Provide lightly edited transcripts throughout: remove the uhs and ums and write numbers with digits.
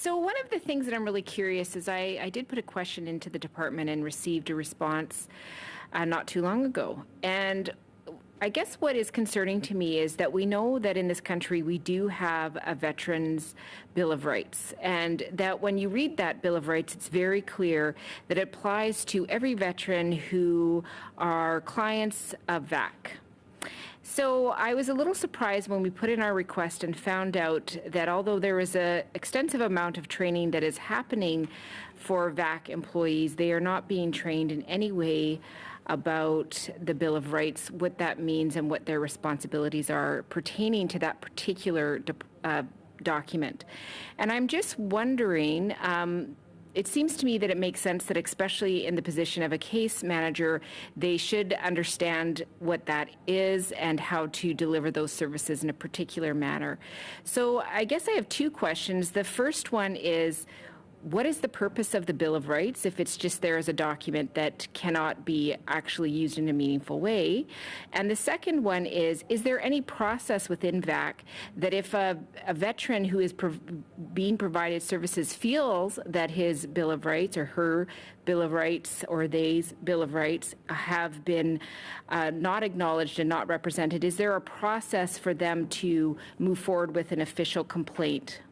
So one of the things that I'm really curious is I did put a question into the department and received a response not too long ago. And I guess what is concerning to me is that we know that in this country we do have a Veterans Bill of Rights, and that when you read that Bill of Rights, it's very clear that it applies to every veteran who are clients of VAC. So I was a little surprised when we put in our request and found out that although there is an extensive amount of training that is happening for VAC employees, they are not being trained in any way about the Bill of Rights, what that means and what their responsibilities are pertaining to that particular document. And I'm just wondering, it seems to me that it makes sense that especially in the position of a case manager, they should understand what that is and how to deliver those services in a particular manner. So I guess I have two questions. The first one is, what is the purpose of the Bill of Rights if it's just there as a document that cannot be actually used in a meaningful way? And the second one is there any process within VAC that if a veteran who is being provided services feels that his Bill of Rights or her Bill of Rights or they's Bill of Rights have been not acknowledged and not represented, is there a process for them to move forward with an official complaint?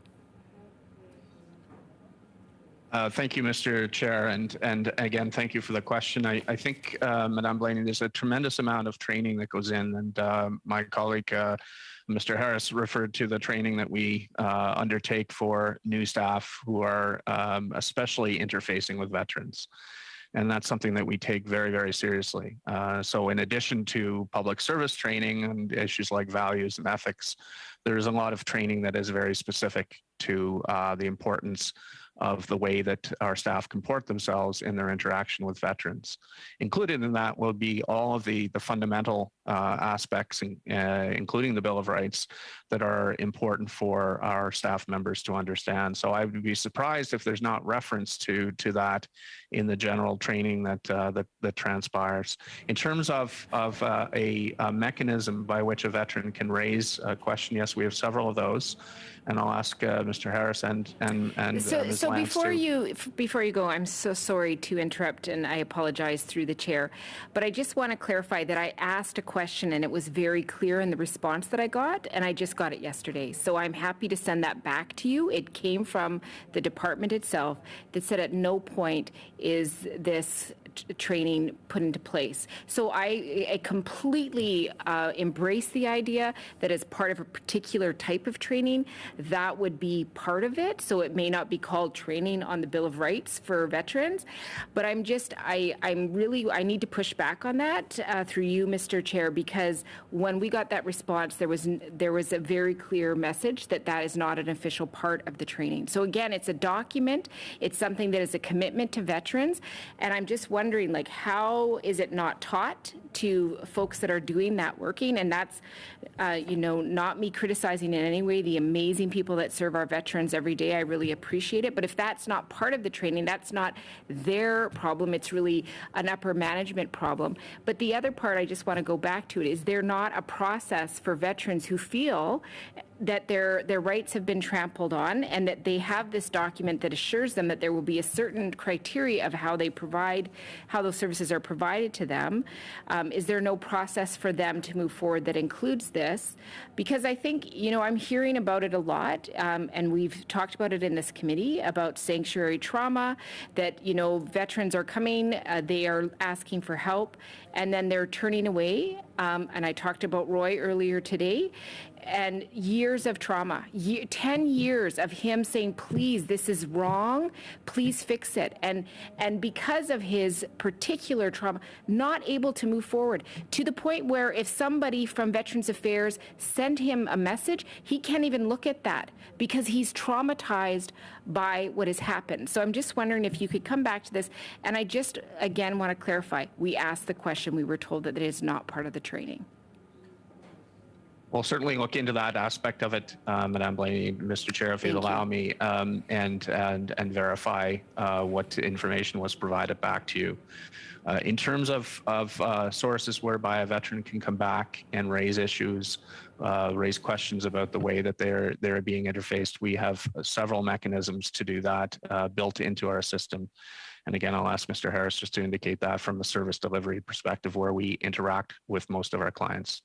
Thank you, Mr. Chair, and again, thank you for the question. I think, Madame Blaney, there's a tremendous amount of training that goes in, and my colleague, Mr. Harris, referred to the training that we undertake for new staff who are especially interfacing with veterans. And that's something that we take very, very seriously. So in addition to public service training and issues like values and ethics, there's a lot of training that is very specific to the importance of the way that our staff comport themselves in their interaction with veterans. Included in that will be all of the fundamental aspects, including the Bill of Rights, that are important for our staff members to understand. So I would be surprised if there's not reference to that in the general training that transpires. In terms of a mechanism by which a veteran can raise a question, yes, we have several of those, and I'll ask Mr. Harris and Ms. So before you go, I'm so sorry to interrupt, and I apologize through the chair, but I just want to clarify that I asked a question and it was very clear in the response that I got, and I just got it yesterday. So I'm happy to send that back to you. It came from the department itself that said at no point is this training put into place. So I completely embrace the idea that as part of a particular type of training, that would be part of it. So it may not be called training on the Bill of Rights for veterans, but I need to push back on that through you, Mr. Chair, because when we got that response, there was a very clear message that that is not an official part of the training. So again, it's a document. It's something that is a commitment to veterans, and I'm just wondering, like, how is it not taught to folks that are doing that working? And that's, not me criticizing in any way the amazing people that serve our veterans every day. I really appreciate it. But if that's not part of the training, that's not their problem. It's really an upper management problem. But the other part, I just want to go back to it, is there not a process for veterans who feel that their rights have been trampled on and that they have this document that assures them that there will be a certain criteria of how those services are provided to them? Is there no process for them to move forward that includes this? Because I think, I'm hearing about it a lot, and we've talked about it in this committee about sanctuary trauma, that, veterans are coming, they are asking for help, and then they're turning away. And I talked about Roy earlier today, and years of trauma, 10 years of him saying, please, this is wrong, please fix it. And because of his particular trauma, not able to move forward, to the point where if somebody from Veterans Affairs sent him a message, he can't even look at that because he's traumatized by what has happened. So I'm just wondering if you could come back to this. And I just, again, want to clarify, we asked the question, we were told that it is not part of the training. We'll certainly look into that aspect of it, Madam Blaney, Mr. Chair, if you'd allow me, and verify what information was provided back to you. In terms of sources whereby a veteran can come back and raise issues, raise questions about the way that they're being interfaced, we have several mechanisms to do that built into our system. And again, I'll ask Mr. Harris just to indicate that from a service delivery perspective where we interact with most of our clients.